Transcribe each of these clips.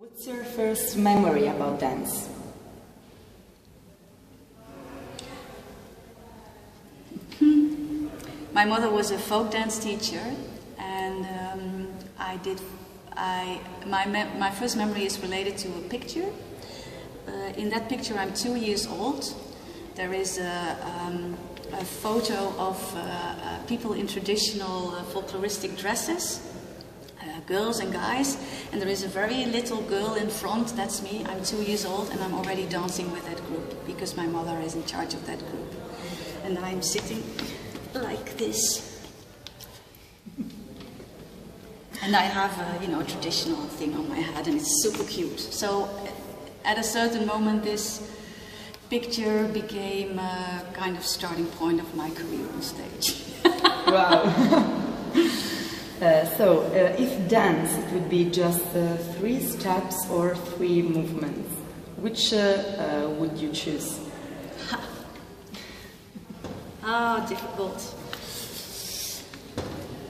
What's your first memory about dance? My mother was a folk dance teacher, and my first memory is related to a picture. In that picture, I'm 2 years old. There is a photo of people in traditional folkloristic dresses, girls and guys, and there is a very little girl in front. That's me. I'm 2 years old, and I'm already dancing with that group because my mother is in charge of that group, and I'm sitting like this. And I have a traditional thing on my head, and it's super cute. So at a certain moment, this picture became a kind of starting point of my career on stage. Wow. If dance, it would be just 3 steps or 3 movements, which would you choose? Difficult.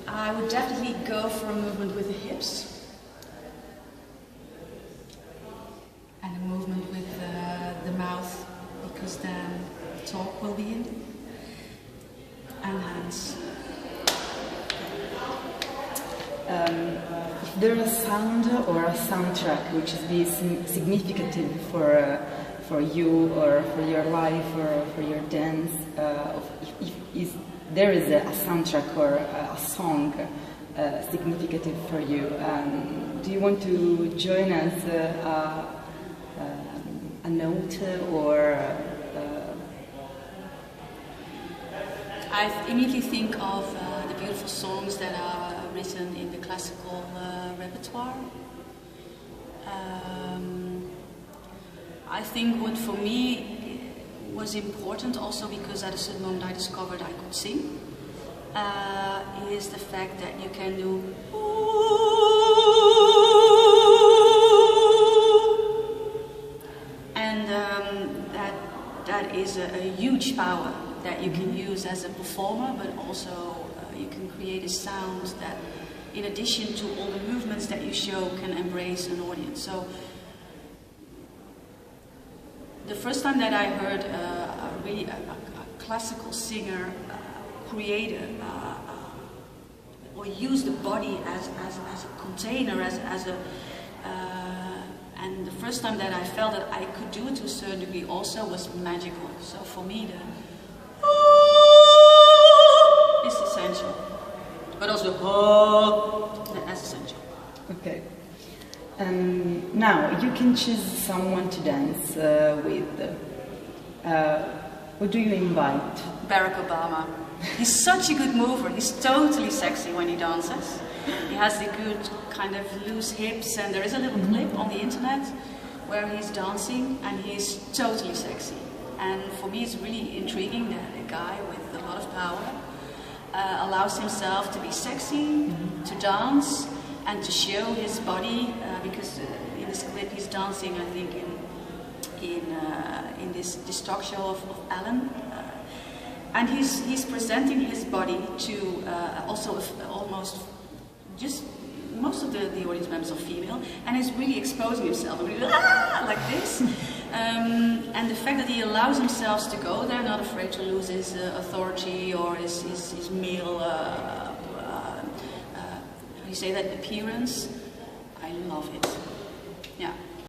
I would definitely go for a movement with the hips. And a movement with the mouth, because then talk will be in. And hands. If there is a sound or a soundtrack which is significant for you or for your life or for your dance, if there is a soundtrack or a song significant for you, do you want to join us a note or? I immediately think of the beautiful songs that are written in the classical repertoire. I think what for me was important, also because at a certain moment I discovered I could sing, is the fact that you can do and that is a huge power that you can use as a performer, but also you can create a sound that, in addition to all the movements that you show, can embrace an audience. So the first time that I heard a classical singer create or use the body as a container, and the first time that I felt that I could do it to a certain degree also was magical. So for me, is essential, but also that's essential. Okay. Now you can choose someone to dance with. Who do you invite? Barack Obama. He's such a good mover. He's totally sexy when he dances. He has the good kind of loose hips, and there is a little clip on the internet where he's dancing, and he's totally sexy. And for me, it's really intriguing that a guy with a lot of power allows himself to be sexy, to dance, and to show his body, because in this clip he's dancing, I think, in this talk show of Ellen, and he's presenting his body to also almost just most of the audience members are female, and he's really exposing himself, really, like this. And the fact that he allows himself to go there, not afraid to lose his authority or his male, how do you say that, appearance,